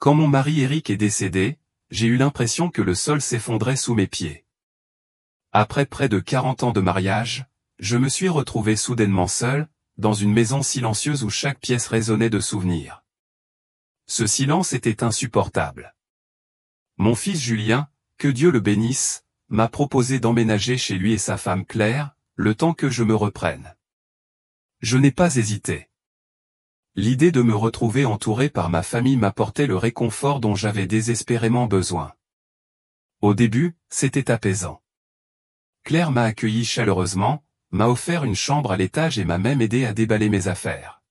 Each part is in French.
Quand mon mari Eric est décédé, j'ai eu l'impression que le sol s'effondrait sous mes pieds. Après près de 40 ans de mariage, je me suis retrouvé soudainement seul, dans une maison silencieuse où chaque pièce résonnait de souvenirs. Ce silence était insupportable. Mon fils Julien, que Dieu le bénisse, m'a proposé d'emménager chez lui et sa femme Claire, le temps que je me reprenne. Je n'ai pas hésité. L'idée de me retrouver entouré par ma famille m'apportait le réconfort dont j'avais désespérément besoin. Au début, c'était apaisant. Claire m'a accueilli chaleureusement, m'a offert une chambre à l'étage et m'a même aidé à déballer mes affaires.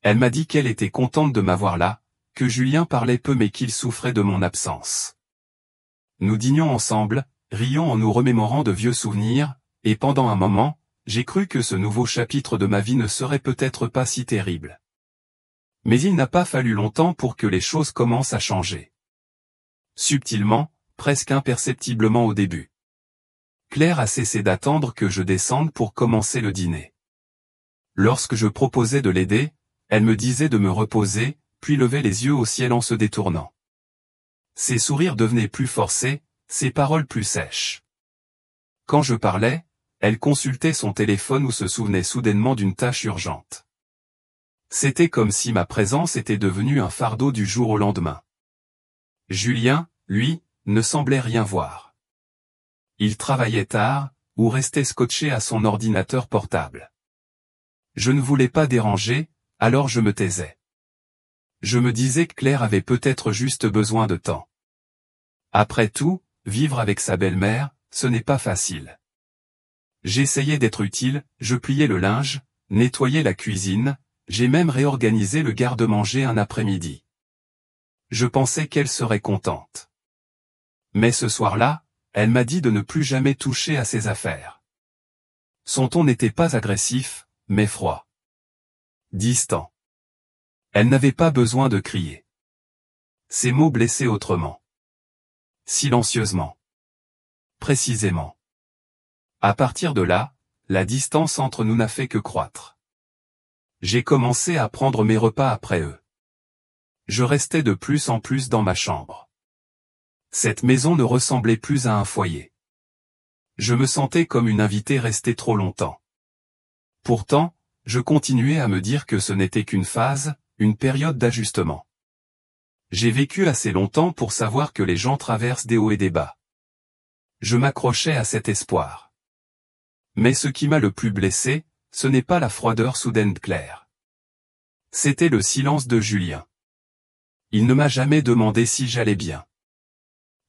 Elle m'a dit qu'elle était contente de m'avoir là, que Julien parlait peu mais qu'il souffrait de mon absence. Nous dînions ensemble, rions en nous remémorant de vieux souvenirs, et pendant un moment, j'ai cru que ce nouveau chapitre de ma vie ne serait peut-être pas si terrible. Mais il n'a pas fallu longtemps pour que les choses commencent à changer. Subtilement, presque imperceptiblement au début. Claire a cessé d'attendre que je descende pour commencer le dîner. Lorsque je proposais de l'aider, elle me disait de me reposer, puis levait les yeux au ciel en se détournant. Ses sourires devenaient plus forcés, ses paroles plus sèches. Quand je parlais, elle consultait son téléphone ou se souvenait soudainement d'une tâche urgente. C'était comme si ma présence était devenue un fardeau du jour au lendemain. Julien, lui, ne semblait rien voir. Il travaillait tard, ou restait scotché à son ordinateur portable. Je ne voulais pas déranger, alors je me taisais. Je me disais que Claire avait peut-être juste besoin de temps. Après tout, vivre avec sa belle-mère, ce n'est pas facile. J'essayais d'être utile, je pliais le linge, nettoyais la cuisine, j'ai même réorganisé le garde-manger un après-midi. Je pensais qu'elle serait contente. Mais ce soir-là, elle m'a dit de ne plus jamais toucher à ses affaires. Son ton n'était pas agressif, mais froid. Distant. Elle n'avait pas besoin de crier. Ses mots blessaient autrement. Silencieusement. Précisément. À partir de là, la distance entre nous n'a fait que croître. J'ai commencé à prendre mes repas après eux. Je restais de plus en plus dans ma chambre. Cette maison ne ressemblait plus à un foyer. Je me sentais comme une invitée restée trop longtemps. Pourtant, je continuais à me dire que ce n'était qu'une phase, une période d'ajustement. J'ai vécu assez longtemps pour savoir que les gens traversent des hauts et des bas. Je m'accrochais à cet espoir. Mais ce qui m'a le plus blessé, ce n'est pas la froideur soudaine de Claire. C'était le silence de Julien. Il ne m'a jamais demandé si j'allais bien.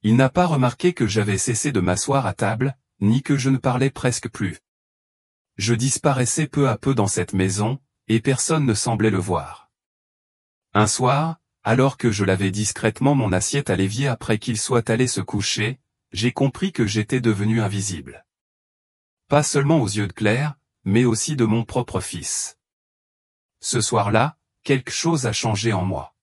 Il n'a pas remarqué que j'avais cessé de m'asseoir à table, ni que je ne parlais presque plus. Je disparaissais peu à peu dans cette maison, et personne ne semblait le voir. Un soir, alors que je lavais discrètement mon assiette à l'évier après qu'il soit allé se coucher, j'ai compris que j'étais devenu invisible. Pas seulement aux yeux de Claire, mais aussi de mon propre fils. Ce soir-là, quelque chose a changé en moi.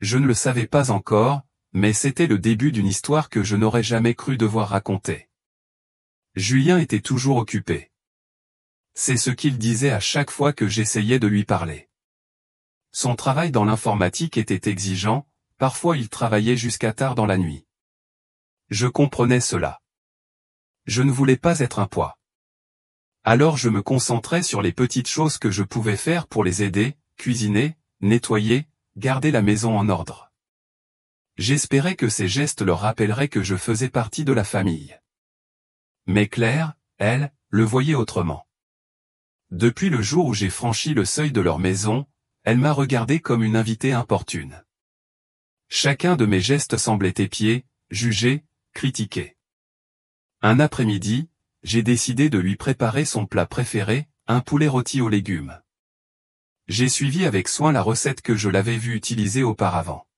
Je ne le savais pas encore, mais c'était le début d'une histoire que je n'aurais jamais cru devoir raconter. Julien était toujours occupé. C'est ce qu'il disait à chaque fois que j'essayais de lui parler. Son travail dans l'informatique était exigeant, parfois il travaillait jusqu'à tard dans la nuit. Je comprenais cela. Je ne voulais pas être un poids. Alors je me concentrais sur les petites choses que je pouvais faire pour les aider, cuisiner, nettoyer, garder la maison en ordre. J'espérais que ces gestes leur rappelleraient que je faisais partie de la famille. Mais Claire, elle, le voyait autrement. Depuis le jour où j'ai franchi le seuil de leur maison, elle m'a regardé comme une invitée importune. Chacun de mes gestes semblait épié, jugé, critiqué. Un après-midi, j'ai décidé de lui préparer son plat préféré, un poulet rôti aux légumes. J'ai suivi avec soin la recette que je l'avais vu utiliser auparavant.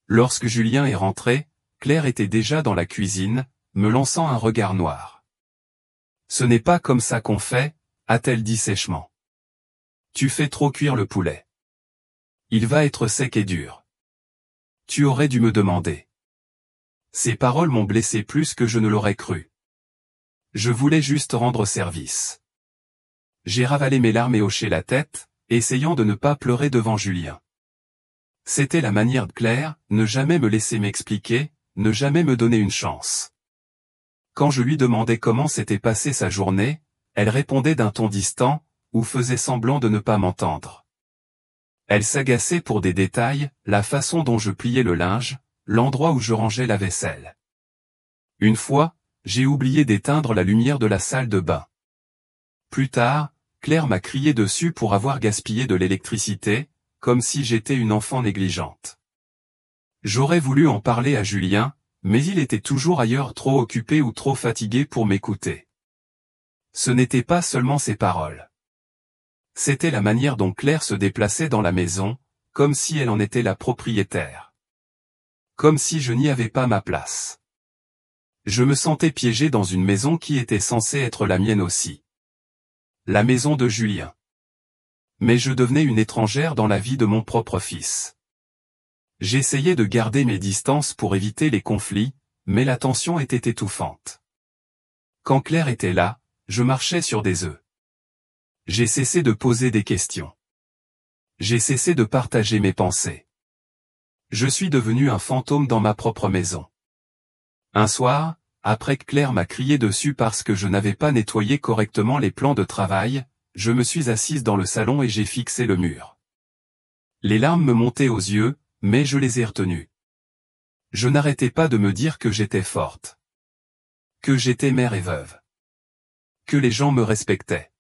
Lorsque Julien est rentré, Claire était déjà dans la cuisine, me lançant un regard noir. « Ce n'est pas comme ça qu'on fait », a-t-elle dit sèchement. « Tu fais trop cuire le poulet. Il va être sec et dur. Tu aurais dû me demander. » Ces paroles m'ont blessé plus que je ne l'aurais cru. Je voulais juste rendre service. J'ai ravalé mes larmes et hoché la tête, essayant de ne pas pleurer devant Julien. C'était la manière de Claire, ne jamais me laisser m'expliquer, ne jamais me donner une chance. Quand je lui demandais comment s'était passée sa journée, elle répondait d'un ton distant, ou faisait semblant de ne pas m'entendre. Elle s'agaçait pour des détails, la façon dont je pliais le linge, l'endroit où je rangeais la vaisselle. Une fois, j'ai oublié d'éteindre la lumière de la salle de bain. Plus tard, Claire m'a crié dessus pour avoir gaspillé de l'électricité, comme si j'étais une enfant négligente. J'aurais voulu en parler à Julien, mais il était toujours ailleurs, trop occupé ou trop fatigué pour m'écouter. Ce n'était pas seulement ses paroles. C'était la manière dont Claire se déplaçait dans la maison, comme si elle en était la propriétaire. Comme si je n'y avais pas ma place. Je me sentais piégé dans une maison qui était censée être la mienne aussi. La maison de Julien. Mais je devenais une étrangère dans la vie de mon propre fils. J'essayais de garder mes distances pour éviter les conflits, mais la tension était étouffante. Quand Claire était là, je marchais sur des œufs. J'ai cessé de poser des questions. J'ai cessé de partager mes pensées. Je suis devenu un fantôme dans ma propre maison. Un soir, après que Claire m'a crié dessus parce que je n'avais pas nettoyé correctement les plans de travail, je me suis assise dans le salon et j'ai fixé le mur. Les larmes me montaient aux yeux, mais je les ai retenues. Je n'arrêtais pas de me dire que j'étais forte. Que j'étais mère et veuve. Que les gens me respectaient.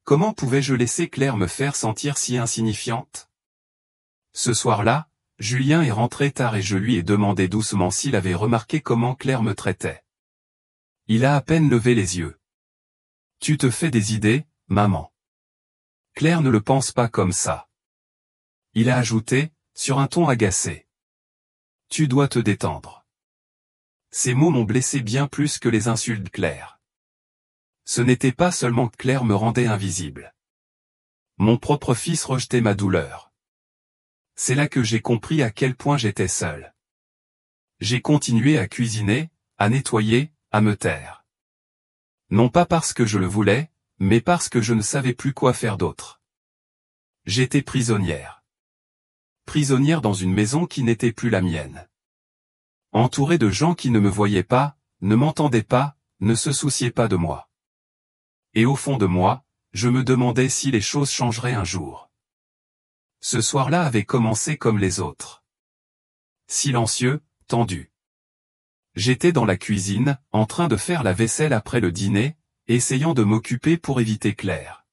Comment pouvais-je laisser Claire me faire sentir si insignifiante? Ce soir-là, Julien est rentré tard et je lui ai demandé doucement s'il avait remarqué comment Claire me traitait. Il a à peine levé les yeux. Tu te fais des idées, maman. Claire ne le pense pas comme ça. Il a ajouté, sur un ton agacé. Tu dois te détendre. Ces mots m'ont blessé bien plus que les insultes de Claire. Ce n'était pas seulement que Claire me rendait invisible. Mon propre fils rejetait ma douleur. C'est là que j'ai compris à quel point j'étais seul. J'ai continué à cuisiner, à nettoyer, à me taire. Non pas parce que je le voulais, mais parce que je ne savais plus quoi faire d'autre. J'étais prisonnière. Prisonnière dans une maison qui n'était plus la mienne. Entourée de gens qui ne me voyaient pas, ne m'entendaient pas, ne se souciaient pas de moi. Et au fond de moi, je me demandais si les choses changeraient un jour. Ce soir-là avait commencé comme les autres. Silencieux, tendu. J'étais dans la cuisine, en train de faire la vaisselle après le dîner, essayant de m'occuper pour éviter Claire.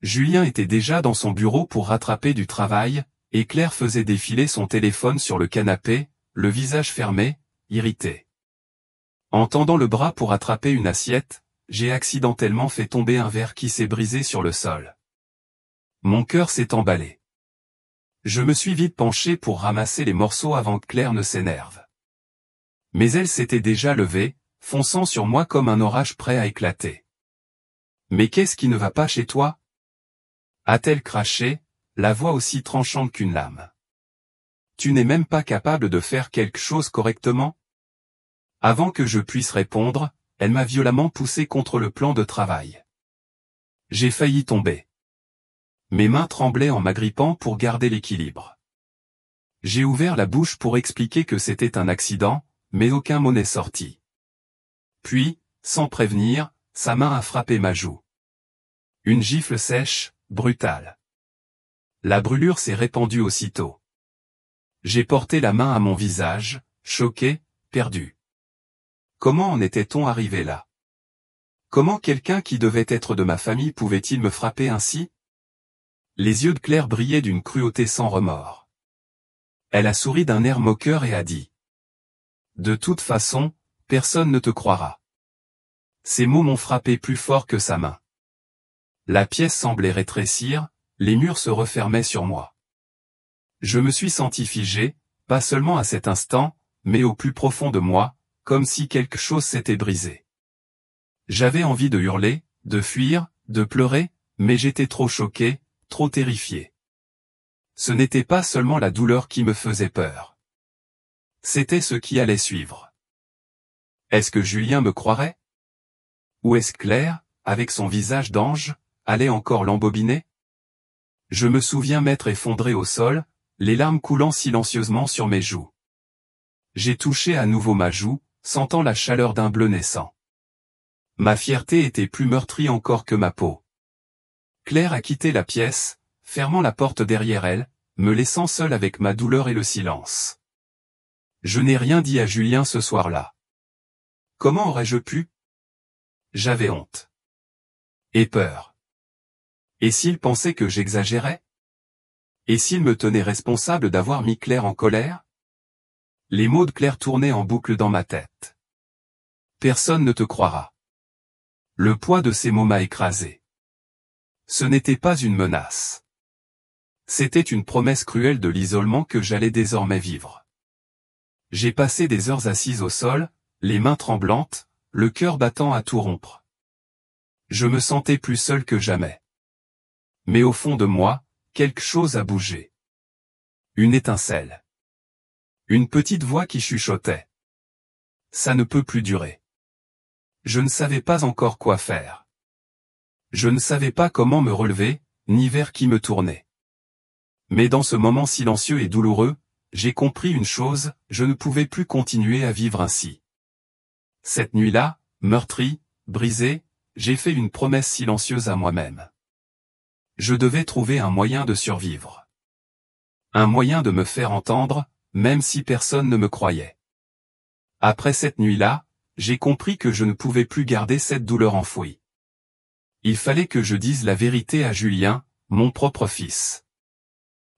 Julien était déjà dans son bureau pour rattraper du travail, et Claire faisait défiler son téléphone sur le canapé, le visage fermé, irrité. En tendant le bras pour attraper une assiette, j'ai accidentellement fait tomber un verre qui s'est brisé sur le sol. Mon cœur s'est emballé. Je me suis vite penché pour ramasser les morceaux avant que Claire ne s'énerve. Mais elle s'était déjà levée, fonçant sur moi comme un orage prêt à éclater. Mais qu'est-ce qui ne va pas chez toi? A-t-elle craché, la voix aussi tranchante qu'une lame. Tu n'es même pas capable de faire quelque chose correctement? Avant que je puisse répondre, elle m'a violemment poussé contre le plan de travail. J'ai failli tomber. Mes mains tremblaient en m'agrippant pour garder l'équilibre. J'ai ouvert la bouche pour expliquer que c'était un accident, mais aucun mot n'est sorti. Puis, sans prévenir, sa main a frappé ma joue. Une gifle sèche, brutale. La brûlure s'est répandue aussitôt. J'ai porté la main à mon visage, choqué, perdu. Comment en était-on arrivé là? Comment quelqu'un qui devait être de ma famille pouvait-il me frapper ainsi? Les yeux de Claire brillaient d'une cruauté sans remords. Elle a souri d'un air moqueur et a dit. De toute façon, personne ne te croira. Ces mots m'ont frappé plus fort que sa main. La pièce semblait rétrécir, les murs se refermaient sur moi. Je me suis senti figé, pas seulement à cet instant, mais au plus profond de moi, comme si quelque chose s'était brisé. J'avais envie de hurler, de fuir, de pleurer, mais j'étais trop choqué, trop terrifié. Ce n'était pas seulement la douleur qui me faisait peur. C'était ce qui allait suivre. Est-ce que Julien me croirait? Ou est-ce Claire, avec son visage d'ange, allait encore l'embobiner? Je me souviens m'être effondré au sol, les larmes coulant silencieusement sur mes joues. J'ai touché à nouveau ma joue, sentant la chaleur d'un bleu naissant. Ma fierté était plus meurtrie encore que ma peau. Claire a quitté la pièce, fermant la porte derrière elle, me laissant seul avec ma douleur et le silence. Je n'ai rien dit à Julien ce soir-là. Comment aurais-je pu? J'avais honte. Et peur. Et s'il pensait que j'exagérais? Et s'il me tenait responsable d'avoir mis Claire en colère? Les mots de Claire tournaient en boucle dans ma tête. Personne ne te croira. Le poids de ces mots m'a écrasé. Ce n'était pas une menace. C'était une promesse cruelle de l'isolement que j'allais désormais vivre. J'ai passé des heures assise au sol, les mains tremblantes, le cœur battant à tout rompre. Je me sentais plus seul que jamais. Mais au fond de moi, quelque chose a bougé. Une étincelle. Une petite voix qui chuchotait. Ça ne peut plus durer. Je ne savais pas encore quoi faire. Je ne savais pas comment me relever, ni vers qui me tourner. Mais dans ce moment silencieux et douloureux, j'ai compris une chose, je ne pouvais plus continuer à vivre ainsi. Cette nuit-là, meurtrie, brisée, j'ai fait une promesse silencieuse à moi-même. Je devais trouver un moyen de survivre. Un moyen de me faire entendre, même si personne ne me croyait. Après cette nuit-là, j'ai compris que je ne pouvais plus garder cette douleur enfouie. Il fallait que je dise la vérité à Julien, mon propre fils.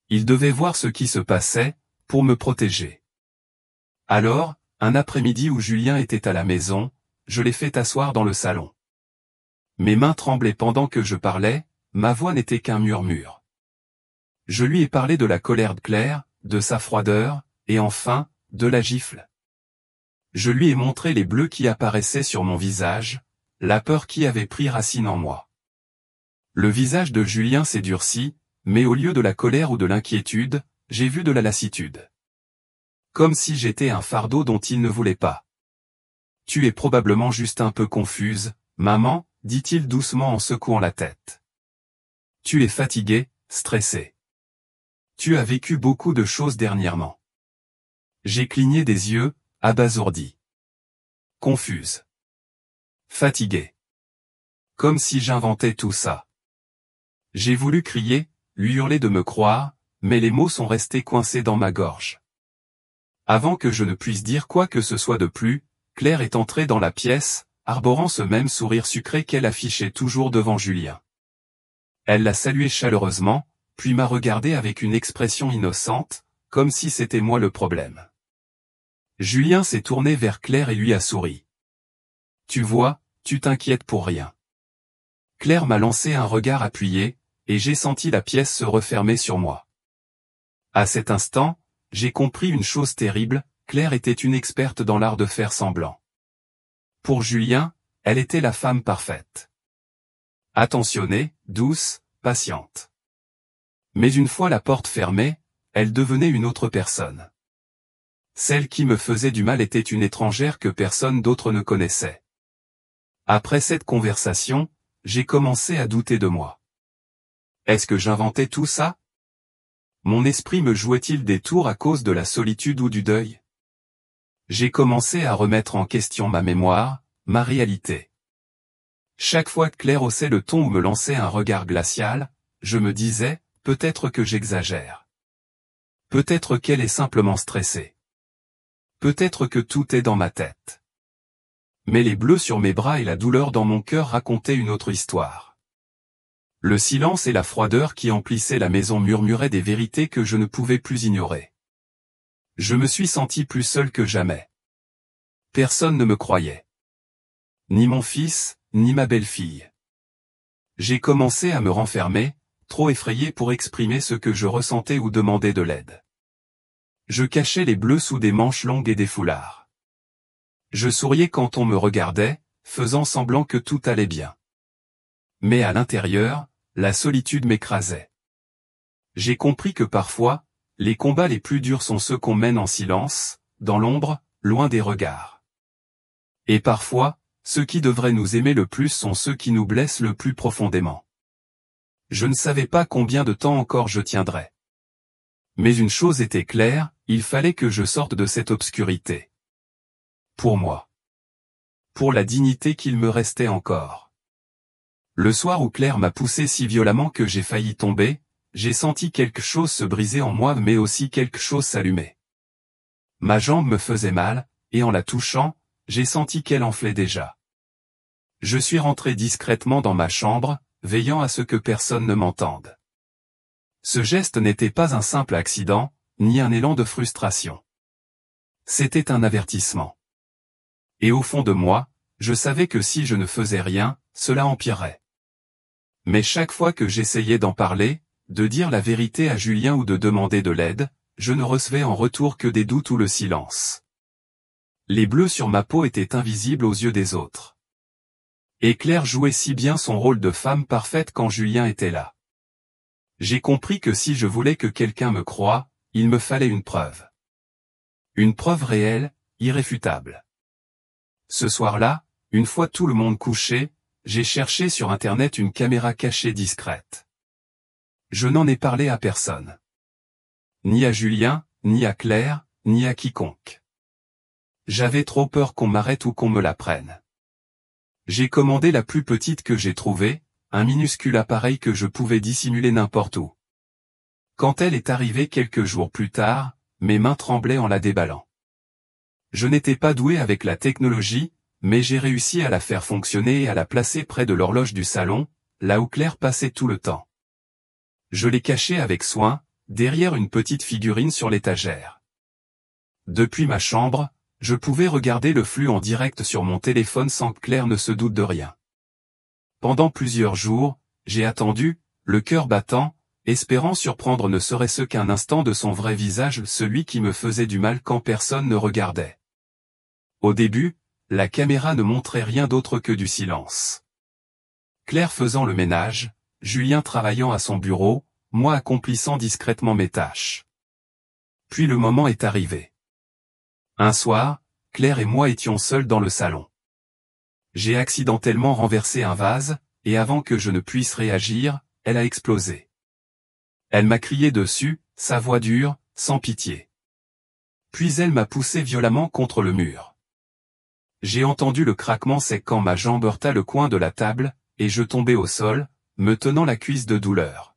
Il devait voir ce qui se passait, pour me protéger. Alors, un après-midi où Julien était à la maison, je l'ai fait asseoir dans le salon. Mes mains tremblaient pendant que je parlais, ma voix n'était qu'un murmure. Je lui ai parlé de la colère de Claire, de sa froideur, et enfin, de la gifle. Je lui ai montré les bleus qui apparaissaient sur mon visage, la peur qui avait pris racine en moi. Le visage de Julien s'est durci, mais au lieu de la colère ou de l'inquiétude, j'ai vu de la lassitude. Comme si j'étais un fardeau dont il ne voulait pas. Tu es probablement juste un peu confuse, maman, dit-il doucement en secouant la tête. Tu es fatiguée, stressée. Tu as vécu beaucoup de choses dernièrement. J'ai cligné des yeux, abasourdi. Confuse. Fatiguée. Comme si j'inventais tout ça. J'ai voulu crier, lui hurler de me croire, mais les mots sont restés coincés dans ma gorge. Avant que je ne puisse dire quoi que ce soit de plus, Claire est entrée dans la pièce, arborant ce même sourire sucré qu'elle affichait toujours devant Julien. Elle l'a salué chaleureusement, puis m'a regardé avec une expression innocente, comme si c'était moi le problème. Julien s'est tourné vers Claire et lui a souri. Tu vois, tu t'inquiètes pour rien. Claire m'a lancé un regard appuyé, et j'ai senti la pièce se refermer sur moi. À cet instant, j'ai compris une chose terrible, Claire était une experte dans l'art de faire semblant. Pour Julien, elle était la femme parfaite. Attentionnée, douce, patiente. Mais une fois la porte fermée, elle devenait une autre personne. Celle qui me faisait du mal était une étrangère que personne d'autre ne connaissait. Après cette conversation, j'ai commencé à douter de moi. Est-ce que j'inventais tout ça? Mon esprit me jouait-il des tours à cause de la solitude ou du deuil? J'ai commencé à remettre en question ma mémoire, ma réalité. Chaque fois que Claire haussait le ton ou me lançait un regard glacial, je me disais, peut-être que j'exagère. Peut-être qu'elle est simplement stressée. Peut-être que tout est dans ma tête. Mais les bleus sur mes bras et la douleur dans mon cœur racontaient une autre histoire. Le silence et la froideur qui emplissaient la maison murmuraient des vérités que je ne pouvais plus ignorer. Je me suis senti plus seul que jamais. Personne ne me croyait. Ni mon fils, ni ma belle-fille. J'ai commencé à me renfermer, trop effrayé pour exprimer ce que je ressentais ou demander de l'aide. Je cachais les bleus sous des manches longues et des foulards. Je souriais quand on me regardait, faisant semblant que tout allait bien. Mais à l'intérieur, la solitude m'écrasait. J'ai compris que parfois, les combats les plus durs sont ceux qu'on mène en silence, dans l'ombre, loin des regards. Et parfois, ceux qui devraient nous aimer le plus sont ceux qui nous blessent le plus profondément. Je ne savais pas combien de temps encore je tiendrais. Mais une chose était claire, il fallait que je sorte de cette obscurité. Pour moi. Pour la dignité qu'il me restait encore. Le soir où Claire m'a poussé si violemment que j'ai failli tomber, j'ai senti quelque chose se briser en moi mais aussi quelque chose s'allumer. Ma jambe me faisait mal, et en la touchant, j'ai senti qu'elle enflait déjà. Je suis rentré discrètement dans ma chambre, veillant à ce que personne ne m'entende. Ce geste n'était pas un simple accident, ni un élan de frustration. C'était un avertissement. Et au fond de moi, je savais que si je ne faisais rien, cela empirerait. Mais chaque fois que j'essayais d'en parler, de dire la vérité à Julien ou de demander de l'aide, je ne recevais en retour que des doutes ou le silence. Les bleus sur ma peau étaient invisibles aux yeux des autres. Et Claire jouait si bien son rôle de femme parfaite quand Julien était là. J'ai compris que si je voulais que quelqu'un me croie, il me fallait une preuve. Une preuve réelle, irréfutable. Ce soir-là, une fois tout le monde couché, j'ai cherché sur Internet une caméra cachée discrète. Je n'en ai parlé à personne. Ni à Julien, ni à Claire, ni à quiconque. J'avais trop peur qu'on m'arrête ou qu'on me la prenne. J'ai commandé la plus petite que j'ai trouvée, un minuscule appareil que je pouvais dissimuler n'importe où. Quand elle est arrivée quelques jours plus tard, mes mains tremblaient en la déballant. Je n'étais pas doué avec la technologie, mais j'ai réussi à la faire fonctionner et à la placer près de l'horloge du salon, là où Claire passait tout le temps. Je l'ai cachée avec soin, derrière une petite figurine sur l'étagère. Depuis ma chambre, je pouvais regarder le flux en direct sur mon téléphone sans que Claire ne se doute de rien. Pendant plusieurs jours, j'ai attendu, le cœur battant, espérant surprendre ne serait-ce qu'un instant de son vrai visage, celui qui me faisait du mal quand personne ne regardait. Au début, la caméra ne montrait rien d'autre que du silence. Claire faisant le ménage, Julien travaillant à son bureau, moi accomplissant discrètement mes tâches. Puis le moment est arrivé. Un soir, Claire et moi étions seuls dans le salon. J'ai accidentellement renversé un vase, et avant que je ne puisse réagir, elle a explosé. Elle m'a crié dessus, sa voix dure, sans pitié. Puis elle m'a poussé violemment contre le mur. J'ai entendu le craquement sec quand ma jambe heurta le coin de la table, et je tombai au sol, me tenant la cuisse de douleur.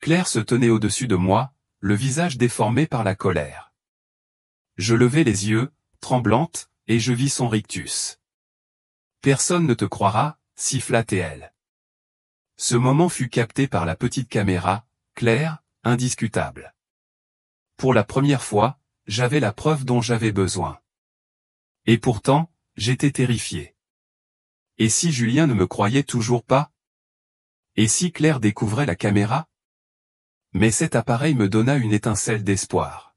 Claire se tenait au-dessus de moi, le visage déformé par la colère. Je levai les yeux, tremblante, et je vis son rictus. Personne ne te croira, siffla-t-elle. Ce moment fut capté par la petite caméra, claire, indiscutable. Pour la première fois, j'avais la preuve dont j'avais besoin. Et pourtant, j'étais terrifié. Et si Julien ne me croyait toujours pas? Et si Claire découvrait la caméra? Mais cet appareil me donna une étincelle d'espoir.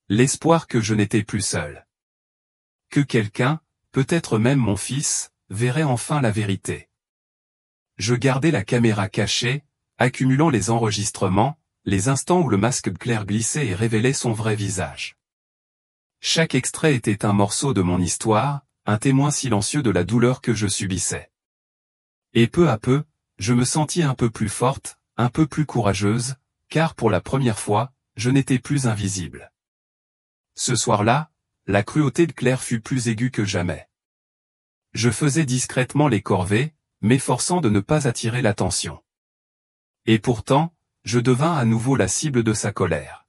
L'espoir que je n'étais plus seul. Que quelqu'un, peut-être même mon fils, verrait enfin la vérité. Je gardai la caméra cachée, accumulant les enregistrements, les instants où le masque de Claire glissait et révélait son vrai visage. Chaque extrait était un morceau de mon histoire, un témoin silencieux de la douleur que je subissais. Et peu à peu, je me sentis un peu plus forte, un peu plus courageuse, car pour la première fois, je n'étais plus invisible. Ce soir-là, la cruauté de Claire fut plus aiguë que jamais. Je faisais discrètement les corvées, m'efforçant de ne pas attirer l'attention. Et pourtant, je devins à nouveau la cible de sa colère.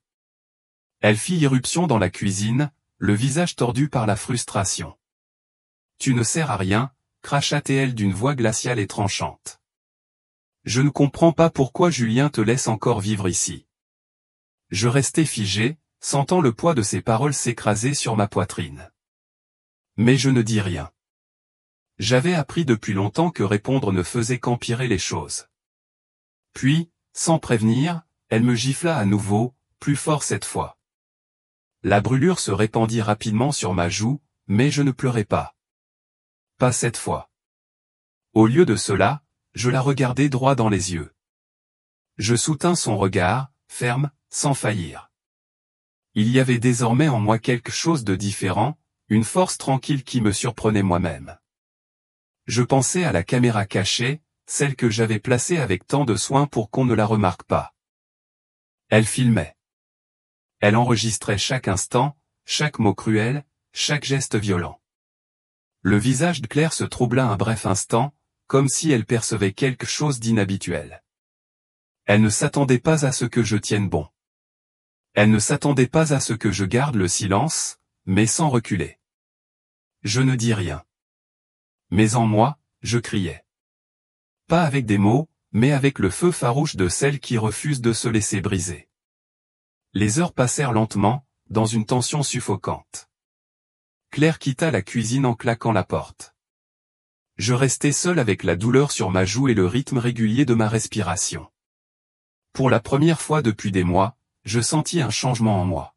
Elle fit irruption dans la cuisine, le visage tordu par la frustration. « Tu ne sers à rien », cracha-t-elle d'une voix glaciale et tranchante. « Je ne comprends pas pourquoi Julien te laisse encore vivre ici. » Je restai figé, sentant le poids de ses paroles s'écraser sur ma poitrine. Mais je ne dis rien. J'avais appris depuis longtemps que répondre ne faisait qu'empirer les choses. Puis, sans prévenir, elle me gifla à nouveau, plus fort cette fois. La brûlure se répandit rapidement sur ma joue, mais je ne pleurai pas. Pas cette fois. Au lieu de cela, je la regardai droit dans les yeux. Je soutins son regard, ferme, sans faillir. Il y avait désormais en moi quelque chose de différent, une force tranquille qui me surprenait moi-même. Je pensais à la caméra cachée, celle que j'avais placée avec tant de soin pour qu'on ne la remarque pas. Elle filmait. Elle enregistrait chaque instant, chaque mot cruel, chaque geste violent. Le visage de Claire se troubla un bref instant, comme si elle percevait quelque chose d'inhabituel. Elle ne s'attendait pas à ce que je tienne bon. Elle ne s'attendait pas à ce que je garde le silence, mais sans reculer. Je ne dis rien. Mais en moi, je criais. Pas avec des mots, mais avec le feu farouche de celle qui refuse de se laisser briser. Les heures passèrent lentement, dans une tension suffocante. Claire quitta la cuisine en claquant la porte. Je restai seul avec la douleur sur ma joue et le rythme régulier de ma respiration. Pour la première fois depuis des mois, je sentis un changement en moi.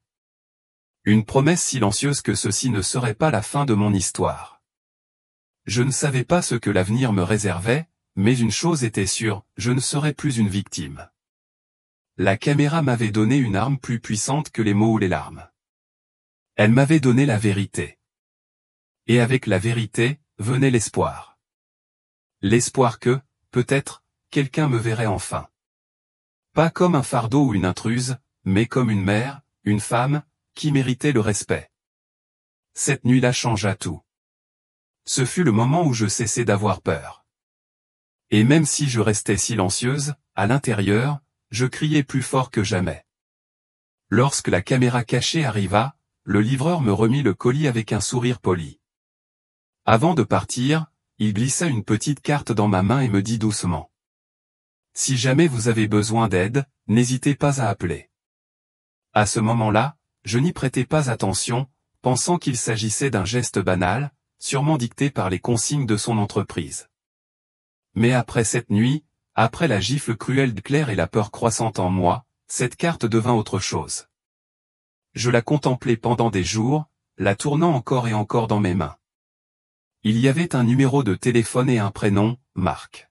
Une promesse silencieuse que ceci ne serait pas la fin de mon histoire. Je ne savais pas ce que l'avenir me réservait, mais une chose était sûre, je ne serais plus une victime. La caméra m'avait donné une arme plus puissante que les mots ou les larmes. Elle m'avait donné la vérité. Et avec la vérité, venait l'espoir. L'espoir que, peut-être, quelqu'un me verrait enfin. Pas comme un fardeau ou une intruse, mais comme une mère, une femme, qui méritait le respect. Cette nuit-là changea tout. Ce fut le moment où je cessai d'avoir peur. Et même si je restais silencieuse, à l'intérieur, je criais plus fort que jamais. Lorsque la caméra cachée arriva, le livreur me remit le colis avec un sourire poli. Avant de partir, il glissa une petite carte dans ma main et me dit doucement. Si jamais vous avez besoin d'aide, n'hésitez pas à appeler. À ce moment-là, je n'y prêtais pas attention, pensant qu'il s'agissait d'un geste banal, sûrement dicté par les consignes de son entreprise. Mais après cette nuit, après la gifle cruelle de Claire et la peur croissante en moi, cette carte devint autre chose. Je la contemplais pendant des jours, la tournant encore et encore dans mes mains. Il y avait un numéro de téléphone et un prénom, Marc.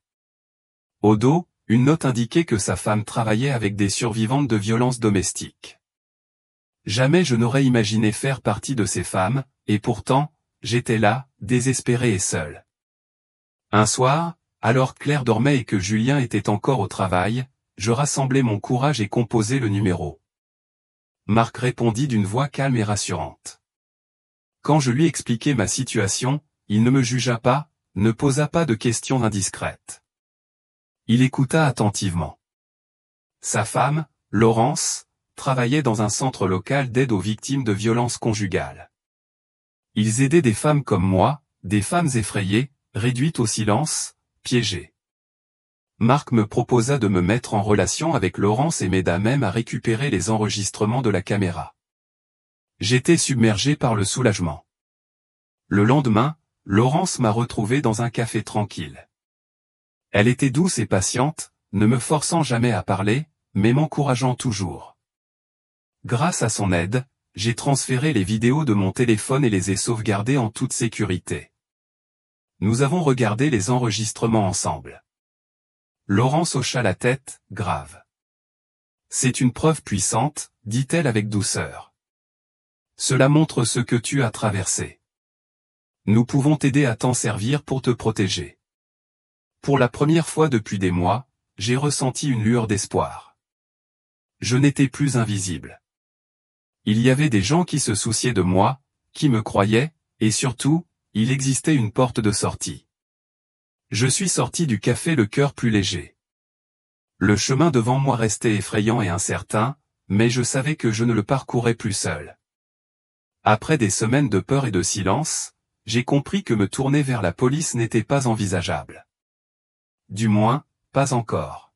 Au dos, une note indiquait que sa femme travaillait avec des survivantes de violences domestiques. Jamais je n'aurais imaginé faire partie de ces femmes, et pourtant, j'étais là, désespéré et seul. Un soir, alors Claire dormait et que Julien était encore au travail, je rassemblai mon courage et composai le numéro. Marc répondit d'une voix calme et rassurante. Quand je lui expliquai ma situation, il ne me jugea pas, ne posa pas de questions indiscrètes. Il écouta attentivement. Sa femme, Laurence, travaillait dans un centre local d'aide aux victimes de violences conjugales. Ils aidaient des femmes comme moi, des femmes effrayées, réduites au silence, piégées. Marc me proposa de me mettre en relation avec Laurence et m'aida même à récupérer les enregistrements de la caméra. J'étais submergé par le soulagement. Le lendemain, Laurence m'a retrouvé dans un café tranquille. Elle était douce et patiente, ne me forçant jamais à parler, mais m'encourageant toujours. Grâce à son aide, j'ai transféré les vidéos de mon téléphone et les ai sauvegardées en toute sécurité. Nous avons regardé les enregistrements ensemble. Laurence hocha la tête, grave. C'est une preuve puissante, dit-elle avec douceur. Cela montre ce que tu as traversé. Nous pouvons t'aider à t'en servir pour te protéger. Pour la première fois depuis des mois, j'ai ressenti une lueur d'espoir. Je n'étais plus invisible. Il y avait des gens qui se souciaient de moi, qui me croyaient, et surtout, il existait une porte de sortie. Je suis sorti du café le cœur plus léger. Le chemin devant moi restait effrayant et incertain, mais je savais que je ne le parcourais plus seul. Après des semaines de peur et de silence, j'ai compris que me tourner vers la police n'était pas envisageable. Du moins, pas encore.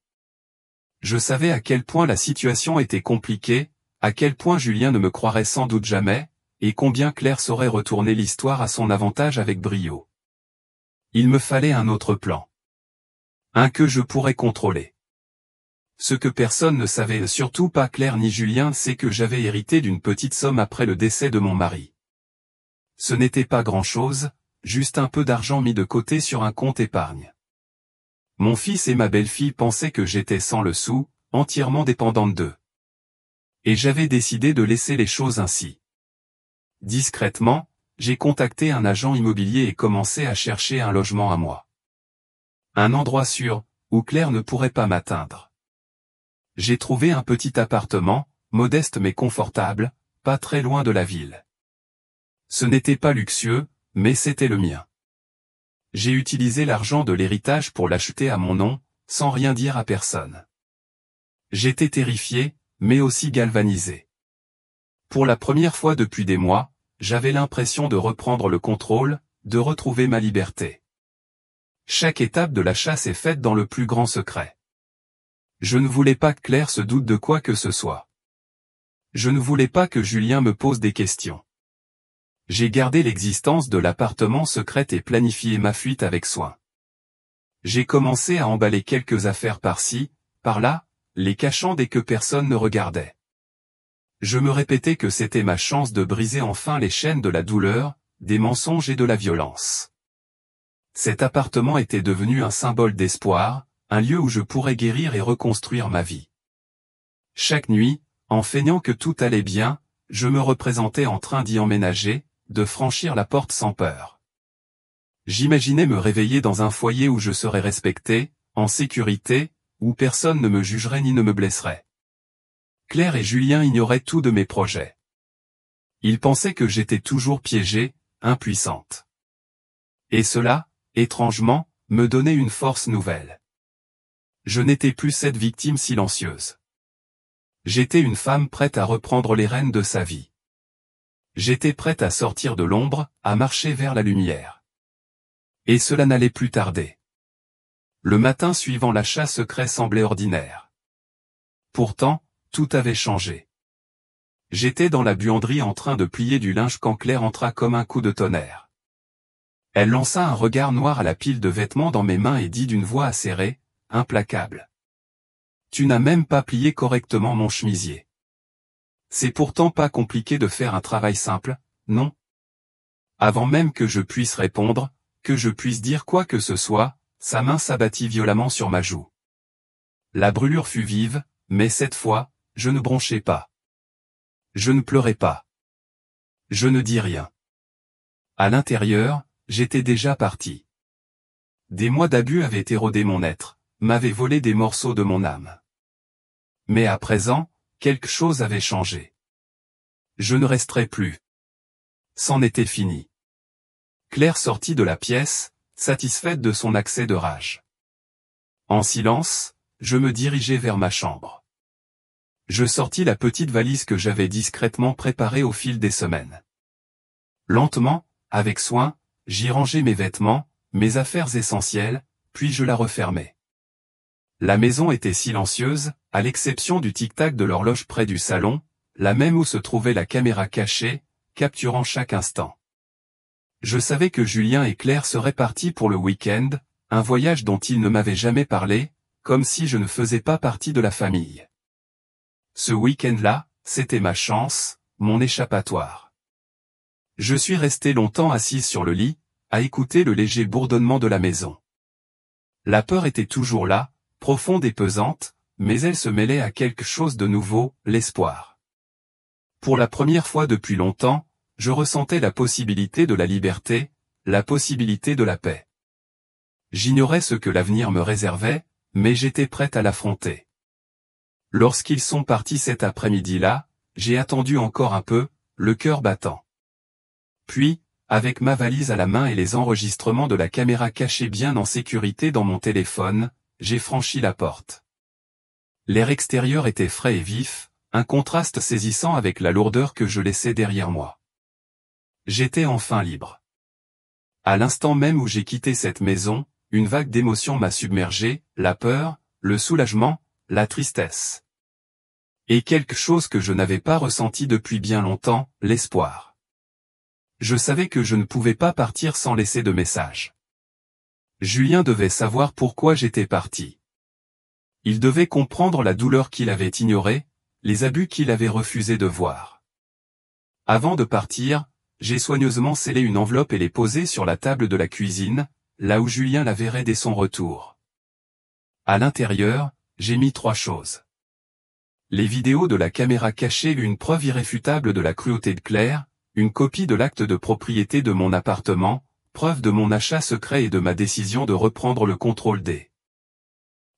Je savais à quel point la situation était compliquée, à quel point Julien ne me croirait sans doute jamais, et combien Claire saurait retourner l'histoire à son avantage avec brio. Il me fallait un autre plan. Un que je pourrais contrôler. Ce que personne ne savait, surtout pas Claire ni Julien, c'est que j'avais hérité d'une petite somme après le décès de mon mari. Ce n'était pas grand-chose, juste un peu d'argent mis de côté sur un compte épargne. Mon fils et ma belle-fille pensaient que j'étais sans le sou, entièrement dépendante d'eux. Et j'avais décidé de laisser les choses ainsi. Discrètement, j'ai contacté un agent immobilier et commencé à chercher un logement à moi. Un endroit sûr, où Claire ne pourrait pas m'atteindre. J'ai trouvé un petit appartement, modeste mais confortable, pas très loin de la ville. Ce n'était pas luxueux, mais c'était le mien. J'ai utilisé l'argent de l'héritage pour l'acheter à mon nom, sans rien dire à personne. J'étais terrifié, mais aussi galvanisé. Pour la première fois depuis des mois, j'avais l'impression de reprendre le contrôle, de retrouver ma liberté. Chaque étape de l'achat s'est faite dans le plus grand secret. Je ne voulais pas que Claire se doute de quoi que ce soit. Je ne voulais pas que Julien me pose des questions. J'ai gardé l'existence de l'appartement secrète et planifié ma fuite avec soin. J'ai commencé à emballer quelques affaires par-ci, par-là, les cachant dès que personne ne regardait. Je me répétais que c'était ma chance de briser enfin les chaînes de la douleur, des mensonges et de la violence. Cet appartement était devenu un symbole d'espoir, un lieu où je pourrais guérir et reconstruire ma vie. Chaque nuit, en feignant que tout allait bien, je me représentais en train d'y emménager, de franchir la porte sans peur. J'imaginais me réveiller dans un foyer où je serais respecté, en sécurité, où personne ne me jugerait ni ne me blesserait. Claire et Julien ignoraient tout de mes projets. Ils pensaient que j'étais toujours piégée, impuissante. Et cela, étrangement, me donnait une force nouvelle. Je n'étais plus cette victime silencieuse. J'étais une femme prête à reprendre les rênes de sa vie. J'étais prête à sortir de l'ombre, à marcher vers la lumière. Et cela n'allait plus tarder. Le matin suivant l'achat secret semblait ordinaire. Pourtant, tout avait changé. J'étais dans la buanderie en train de plier du linge quand Claire entra comme un coup de tonnerre. Elle lança un regard noir à la pile de vêtements dans mes mains et dit d'une voix acérée, implacable. « Tu n'as même pas plié correctement mon chemisier. C'est pourtant pas compliqué de faire un travail simple, non ? » Avant même que je puisse répondre, que je puisse dire quoi que ce soit, sa main s'abattit violemment sur ma joue. La brûlure fut vive, mais cette fois, je ne bronchai pas. Je ne pleurais pas. Je ne dis rien. À l'intérieur, j'étais déjà parti. Des mois d'abus avaient érodé mon être, m'avaient volé des morceaux de mon âme. Mais à présent, quelque chose avait changé. Je ne resterais plus. C'en était fini. Claire sortit de la pièce, satisfaite de son accès de rage. En silence, je me dirigeai vers ma chambre. Je sortis la petite valise que j'avais discrètement préparée au fil des semaines. Lentement, avec soin, j'y rangeai mes vêtements, mes affaires essentielles, puis je la refermai. La maison était silencieuse, à l'exception du tic-tac de l'horloge près du salon, la même où se trouvait la caméra cachée, capturant chaque instant. Je savais que Julien et Claire seraient partis pour le week-end, un voyage dont ils ne m'avaient jamais parlé, comme si je ne faisais pas partie de la famille. Ce week-end-là, c'était ma chance, mon échappatoire. Je suis resté longtemps assise sur le lit, à écouter le léger bourdonnement de la maison. La peur était toujours là, profonde et pesante, mais elle se mêlait à quelque chose de nouveau, l'espoir. Pour la première fois depuis longtemps, je ressentais la possibilité de la liberté, la possibilité de la paix. J'ignorais ce que l'avenir me réservait, mais j'étais prête à l'affronter. Lorsqu'ils sont partis cet après-midi-là, j'ai attendu encore un peu, le cœur battant. Puis, avec ma valise à la main et les enregistrements de la caméra cachés bien en sécurité dans mon téléphone, j'ai franchi la porte. L'air extérieur était frais et vif, un contraste saisissant avec la lourdeur que je laissais derrière moi. J'étais enfin libre. À l'instant même où j'ai quitté cette maison, une vague d'émotions m'a submergé, la peur, le soulagement, la tristesse. Et quelque chose que je n'avais pas ressenti depuis bien longtemps, l'espoir. Je savais que je ne pouvais pas partir sans laisser de message. Julien devait savoir pourquoi j'étais parti. Il devait comprendre la douleur qu'il avait ignorée, les abus qu'il avait refusé de voir. Avant de partir, j'ai soigneusement scellé une enveloppe et l'ai posée sur la table de la cuisine, là où Julien la verrait dès son retour. À l'intérieur, j'ai mis 3 choses. Les vidéos de la caméra cachée, une preuve irréfutable de la cruauté de Claire, une copie de l'acte de propriété de mon appartement, preuve de mon achat secret et de ma décision de reprendre le contrôle de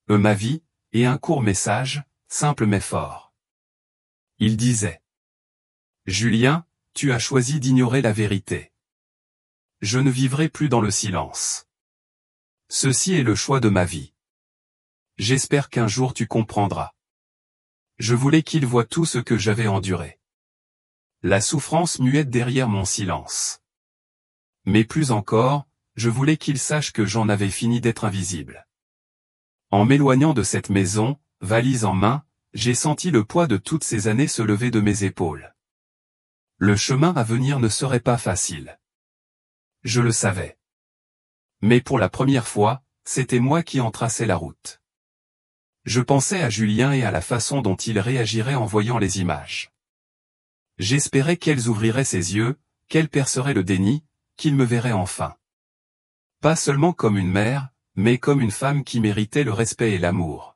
ma vie, et un court message, simple mais fort. Il disait: Julien, tu as choisi d'ignorer la vérité. Je ne vivrai plus dans le silence. Ceci est le choix de ma vie. J'espère qu'un jour tu comprendras. Je voulais qu'il voie tout ce que j'avais enduré. La souffrance muette derrière mon silence. Mais plus encore, je voulais qu'il sache que j'en avais fini d'être invisible. En m'éloignant de cette maison, valise en main, j'ai senti le poids de toutes ces années se lever de mes épaules. Le chemin à venir ne serait pas facile. Je le savais. Mais pour la première fois, c'était moi qui en traçais la route. Je pensais à Julien et à la façon dont il réagirait en voyant les images. J'espérais qu'elles ouvriraient ses yeux, qu'elles perceraient le déni, qu'il me verrait enfin. Pas seulement comme une mère, mais comme une femme qui méritait le respect et l'amour.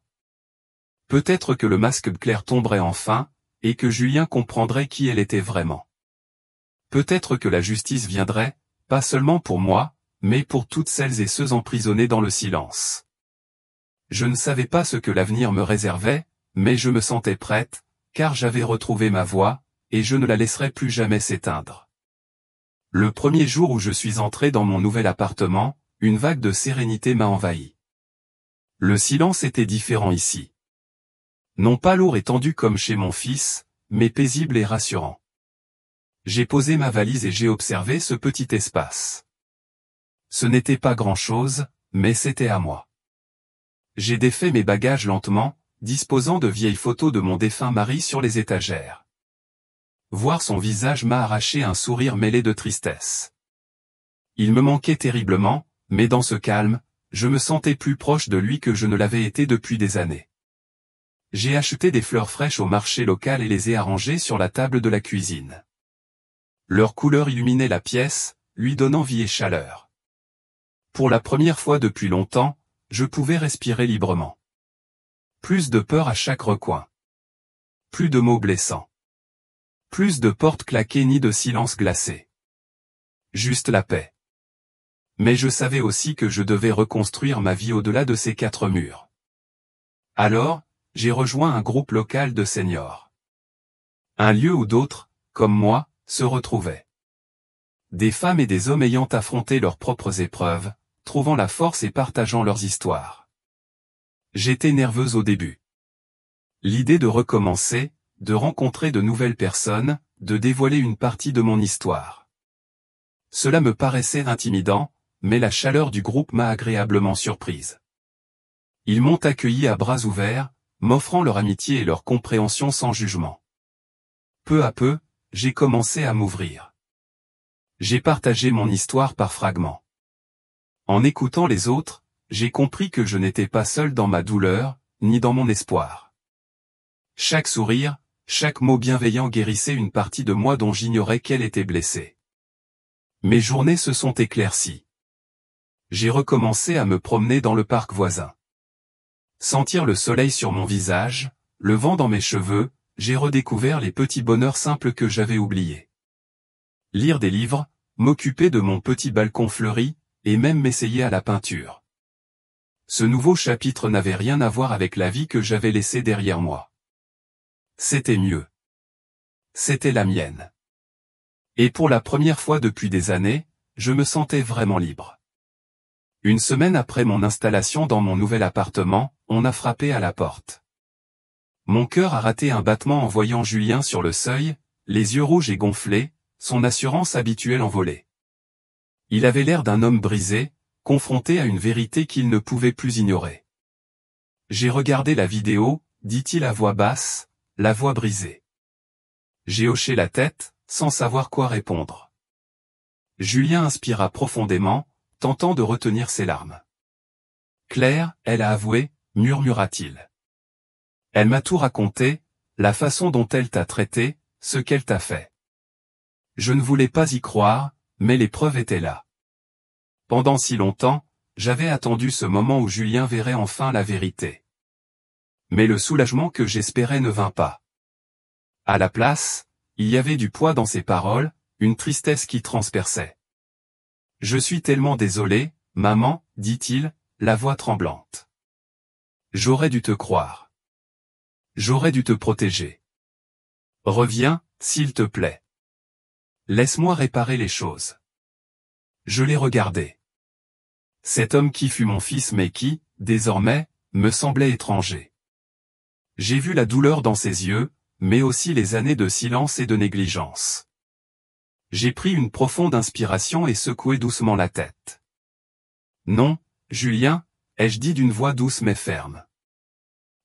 Peut-être que le masque clair tomberait enfin, et que Julien comprendrait qui elle était vraiment. Peut-être que la justice viendrait, pas seulement pour moi, mais pour toutes celles et ceux emprisonnés dans le silence. Je ne savais pas ce que l'avenir me réservait, mais je me sentais prête, car j'avais retrouvé ma voix, et je ne la laisserai plus jamais s'éteindre. Le premier jour où je suis entré dans mon nouvel appartement, une vague de sérénité m'a envahi. Le silence était différent ici. Non pas lourd et tendu comme chez mon fils, mais paisible et rassurant. J'ai posé ma valise et j'ai observé ce petit espace. Ce n'était pas grand-chose, mais c'était à moi. J'ai défait mes bagages lentement, disposant de vieilles photos de mon défunt mari sur les étagères. Voir son visage m'a arraché un sourire mêlé de tristesse. Il me manquait terriblement, mais dans ce calme, je me sentais plus proche de lui que je ne l'avais été depuis des années. J'ai acheté des fleurs fraîches au marché local et les ai arrangées sur la table de la cuisine. Leur couleur illuminait la pièce, lui donnant vie et chaleur. Pour la première fois depuis longtemps, je pouvais respirer librement. Plus de peur à chaque recoin. Plus de mots blessants. Plus de portes claquées ni de silence glacé. Juste la paix. Mais je savais aussi que je devais reconstruire ma vie au-delà de ces 4 murs. Alors, j'ai rejoint un groupe local de seniors. Un lieu où d'autres, comme moi, se retrouvaient. Des femmes et des hommes ayant affronté leurs propres épreuves, trouvant la force et partageant leurs histoires. J'étais nerveuse au début. L'idée de recommencer, de rencontrer de nouvelles personnes, de dévoiler une partie de mon histoire. Cela me paraissait intimidant, mais la chaleur du groupe m'a agréablement surprise. Ils m'ont accueilli à bras ouverts, m'offrant leur amitié et leur compréhension sans jugement. Peu à peu, j'ai commencé à m'ouvrir. J'ai partagé mon histoire par fragments. En écoutant les autres, j'ai compris que je n'étais pas seul dans ma douleur, ni dans mon espoir. Chaque sourire, chaque mot bienveillant guérissait une partie de moi dont j'ignorais qu'elle était blessée. Mes journées se sont éclaircies. J'ai recommencé à me promener dans le parc voisin. Sentir le soleil sur mon visage, le vent dans mes cheveux, j'ai redécouvert les petits bonheurs simples que j'avais oubliés. Lire des livres, m'occuper de mon petit balcon fleuri, et même m'essayer à la peinture. Ce nouveau chapitre n'avait rien à voir avec la vie que j'avais laissée derrière moi. C'était mieux. C'était la mienne. Et pour la première fois depuis des années, je me sentais vraiment libre. Une semaine après mon installation dans mon nouvel appartement, on a frappé à la porte. Mon cœur a raté un battement en voyant Julien sur le seuil, les yeux rouges et gonflés, son assurance habituelle envolée. Il avait l'air d'un homme brisé, confronté à une vérité qu'il ne pouvait plus ignorer. J'ai regardé la vidéo, dit-il à voix basse, la voix brisée. J'ai hoché la tête, sans savoir quoi répondre. Julien inspira profondément, tentant de retenir ses larmes. Claire, elle a avoué, murmura-t-il. Elle m'a tout raconté, la façon dont elle t'a traité, ce qu'elle t'a fait. Je ne voulais pas y croire, mais les preuves étaient là. Pendant si longtemps, j'avais attendu ce moment où Julien verrait enfin la vérité. Mais le soulagement que j'espérais ne vint pas. À la place, il y avait du poids dans ses paroles, une tristesse qui transperçait. Je suis tellement désolé, maman, dit-il, la voix tremblante. J'aurais dû te croire. J'aurais dû te protéger. Reviens, s'il te plaît. Laisse-moi réparer les choses. Je l'ai regardé. Cet homme qui fut mon fils mais qui, désormais, me semblait étranger. J'ai vu la douleur dans ses yeux, mais aussi les années de silence et de négligence. J'ai pris une profonde inspiration et secoué doucement la tête. Non, Julien, ai-je dit d'une voix douce mais ferme.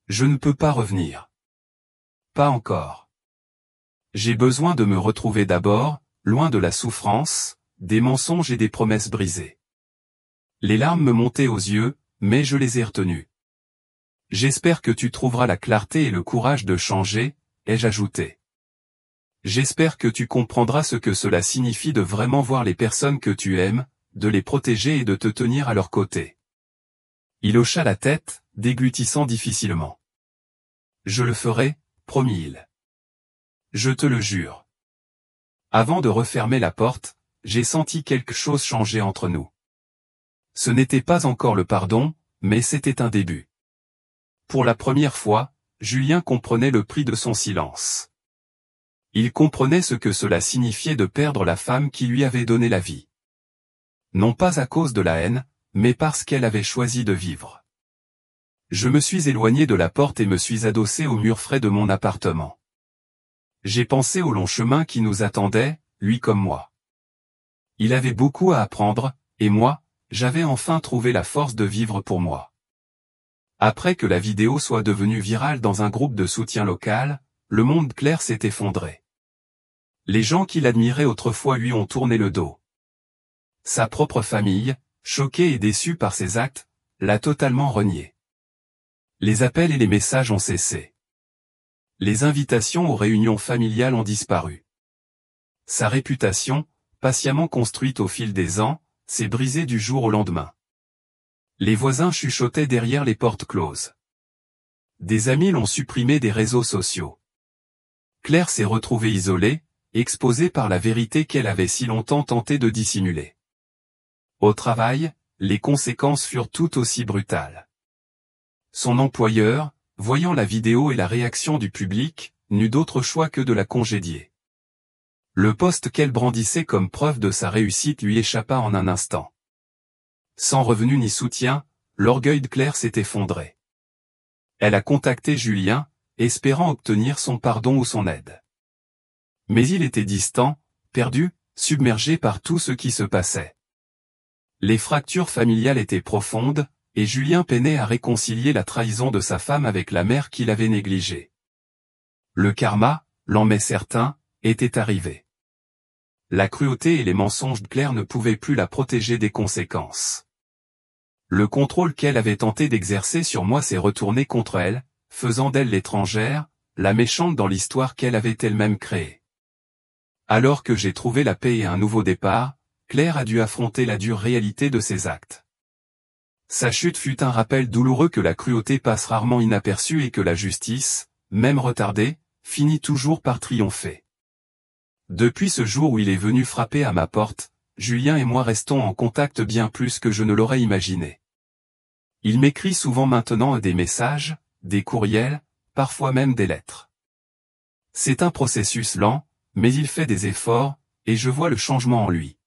Je ne peux pas revenir. Pas encore. J'ai besoin de me retrouver d'abord, loin de la souffrance, des mensonges et des promesses brisées. Les larmes me montaient aux yeux, mais je les ai retenues. J'espère que tu trouveras la clarté et le courage de changer, ai-je ajouté. J'espère que tu comprendras ce que cela signifie de vraiment voir les personnes que tu aimes, de les protéger et de te tenir à leur côté. Il hocha la tête, déglutissant difficilement. Je le ferai, promit-il. Je te le jure. Avant de refermer la porte, j'ai senti quelque chose changer entre nous. Ce n'était pas encore le pardon, mais c'était un début. Pour la première fois, Julien comprenait le prix de son silence. Il comprenait ce que cela signifiait de perdre la femme qui lui avait donné la vie. Non pas à cause de la haine, mais parce qu'elle avait choisi de vivre. Je me suis éloigné de la porte et me suis adossé au mur frais de mon appartement. J'ai pensé au long chemin qui nous attendait, lui comme moi. Il avait beaucoup à apprendre, et moi, j'avais enfin trouvé la force de vivre pour moi. Après que la vidéo soit devenue virale dans un groupe de soutien local, le monde clair s'est effondré. Les gens qui l'admiraient autrefois lui ont tourné le dos. Sa propre famille, choquée et déçue par ses actes, l'a totalement renié. Les appels et les messages ont cessé. Les invitations aux réunions familiales ont disparu. Sa réputation, patiemment construite au fil des ans, s'est brisée du jour au lendemain. Les voisins chuchotaient derrière les portes closes. Des amis l'ont supprimé des réseaux sociaux. Claire s'est retrouvée isolée, exposée par la vérité qu'elle avait si longtemps tenté de dissimuler. Au travail, les conséquences furent tout aussi brutales. Son employeur, voyant la vidéo et la réaction du public, n'eut d'autre choix que de la congédier. Le poste qu'elle brandissait comme preuve de sa réussite lui échappa en un instant. Sans revenu ni soutien, l'orgueil de Claire s'est effondré. Elle a contacté Julien, espérant obtenir son pardon ou son aide. Mais il était distant, perdu, submergé par tout ce qui se passait. Les fractures familiales étaient profondes, et Julien peinait à réconcilier la trahison de sa femme avec la mère qu'il avait négligée. Le karma, l'en est certain, était arrivé. La cruauté et les mensonges de Claire ne pouvaient plus la protéger des conséquences. Le contrôle qu'elle avait tenté d'exercer sur moi s'est retourné contre elle, faisant d'elle l'étrangère, la méchante dans l'histoire qu'elle avait elle-même créée. Alors que j'ai trouvé la paix et un nouveau départ, Claire a dû affronter la dure réalité de ses actes. Sa chute fut un rappel douloureux que la cruauté passe rarement inaperçue et que la justice, même retardée, finit toujours par triompher. Depuis ce jour où il est venu frapper à ma porte, Julien et moi restons en contact bien plus que je ne l'aurais imaginé. Il m'écrit souvent maintenant des messages, des courriels, parfois même des lettres. C'est un processus lent, mais il fait des efforts, et je vois le changement en lui.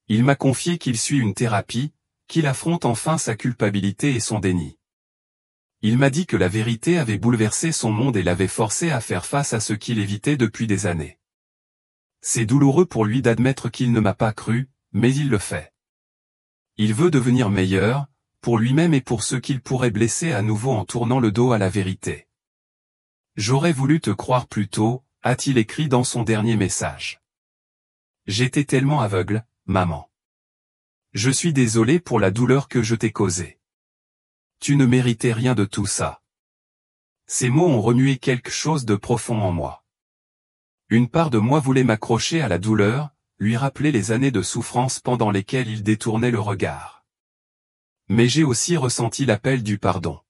Il m'a confié qu'il suit une thérapie, qu'il affronte enfin sa culpabilité et son déni. Il m'a dit que la vérité avait bouleversé son monde et l'avait forcé à faire face à ce qu'il évitait depuis des années. C'est douloureux pour lui d'admettre qu'il ne m'a pas cru, mais il le fait. Il veut devenir meilleur, pour lui-même et pour ceux qu'il pourrait blesser à nouveau en tournant le dos à la vérité. J'aurais voulu te croire plus tôt, a-t-il écrit dans son dernier message. J'étais tellement aveugle, maman. Je suis désolé pour la douleur que je t'ai causée. Tu ne méritais rien de tout ça. Ces mots ont remué quelque chose de profond en moi. Une part de moi voulait m'accrocher à la douleur, lui rappeler les années de souffrance pendant lesquelles il détournait le regard. Mais j'ai aussi ressenti l'appel du pardon.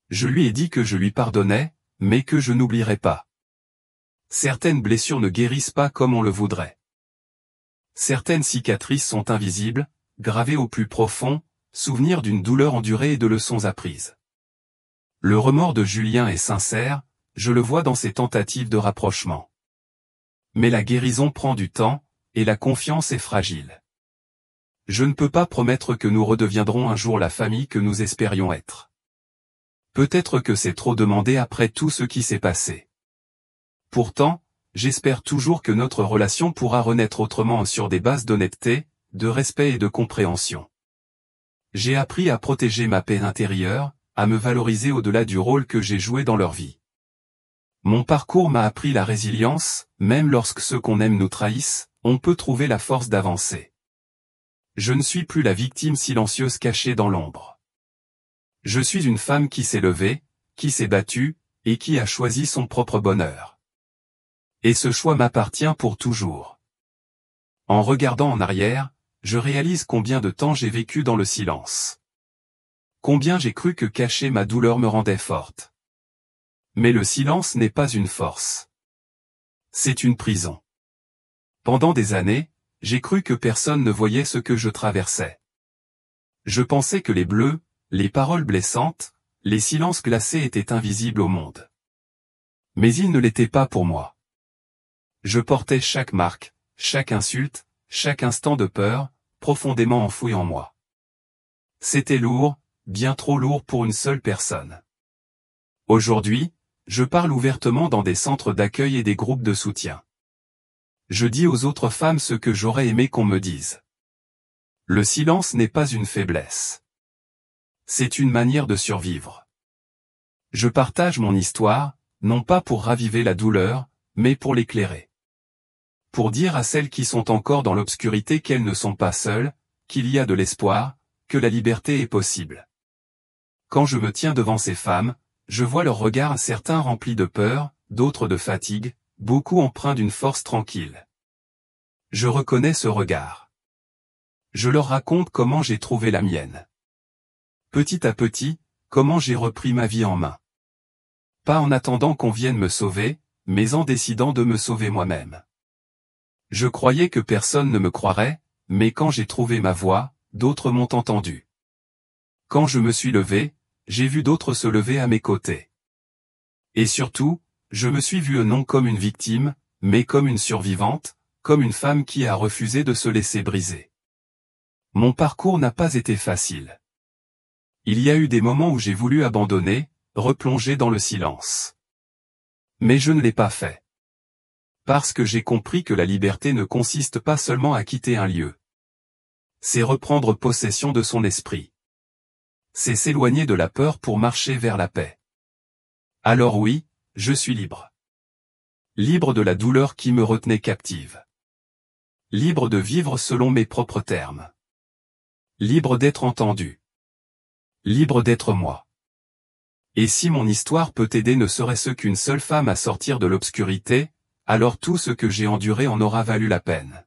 Je lui ai dit que je lui pardonnais, mais que je n'oublierais pas. Certaines blessures ne guérissent pas comme on le voudrait. Certaines cicatrices sont invisibles, gravées au plus profond, souvenirs d'une douleur endurée et de leçons apprises. Le remords de Julien est sincère, je le vois dans ses tentatives de rapprochement. Mais la guérison prend du temps, et la confiance est fragile. Je ne peux pas promettre que nous redeviendrons un jour la famille que nous espérions être. Peut-être que c'est trop demandé après tout ce qui s'est passé. Pourtant, j'espère toujours que notre relation pourra renaître autrement sur des bases d'honnêteté, de respect et de compréhension. J'ai appris à protéger ma paix intérieure, à me valoriser au-delà du rôle que j'ai joué dans leur vie. Mon parcours m'a appris la résilience, même lorsque ceux qu'on aime nous trahissent, on peut trouver la force d'avancer. Je ne suis plus la victime silencieuse cachée dans l'ombre. Je suis une femme qui s'est levée, qui s'est battue, et qui a choisi son propre bonheur. Et ce choix m'appartient pour toujours. En regardant en arrière, je réalise combien de temps j'ai vécu dans le silence. Combien j'ai cru que cacher ma douleur me rendait forte. Mais le silence n'est pas une force. C'est une prison. Pendant des années, j'ai cru que personne ne voyait ce que je traversais. Je pensais que les bleus, les paroles blessantes, les silences glacés étaient invisibles au monde. Mais ils ne l'étaient pas pour moi. Je portais chaque marque, chaque insulte, chaque instant de peur, profondément enfoui en moi. C'était lourd, bien trop lourd pour une seule personne. Aujourd'hui, je parle ouvertement dans des centres d'accueil et des groupes de soutien. Je dis aux autres femmes ce que j'aurais aimé qu'on me dise. Le silence n'est pas une faiblesse. C'est une manière de survivre. Je partage mon histoire, non pas pour raviver la douleur, mais pour l'éclairer. Pour dire à celles qui sont encore dans l'obscurité qu'elles ne sont pas seules, qu'il y a de l'espoir, que la liberté est possible. Quand je me tiens devant ces femmes, je vois leurs regards certains remplis de peur, d'autres de fatigue, beaucoup empreints d'une force tranquille. Je reconnais ce regard. Je leur raconte comment j'ai trouvé la mienne. Petit à petit, comment j'ai repris ma vie en main. Pas en attendant qu'on vienne me sauver, mais en décidant de me sauver moi-même. Je croyais que personne ne me croirait, mais quand j'ai trouvé ma voie, d'autres m'ont entendu. Quand je me suis levé, j'ai vu d'autres se lever à mes côtés. Et surtout, je me suis vu non comme une victime, mais comme une survivante, comme une femme qui a refusé de se laisser briser. Mon parcours n'a pas été facile. Il y a eu des moments où j'ai voulu abandonner, replonger dans le silence. Mais je ne l'ai pas fait. Parce que j'ai compris que la liberté ne consiste pas seulement à quitter un lieu. C'est reprendre possession de son esprit. C'est s'éloigner de la peur pour marcher vers la paix. Alors oui, je suis libre. Libre de la douleur qui me retenait captive. Libre de vivre selon mes propres termes. Libre d'être entendu. Libre d'être moi. Et si mon histoire peut aider ne serait-ce qu'une seule femme à sortir de l'obscurité, alors tout ce que j'ai enduré en aura valu la peine.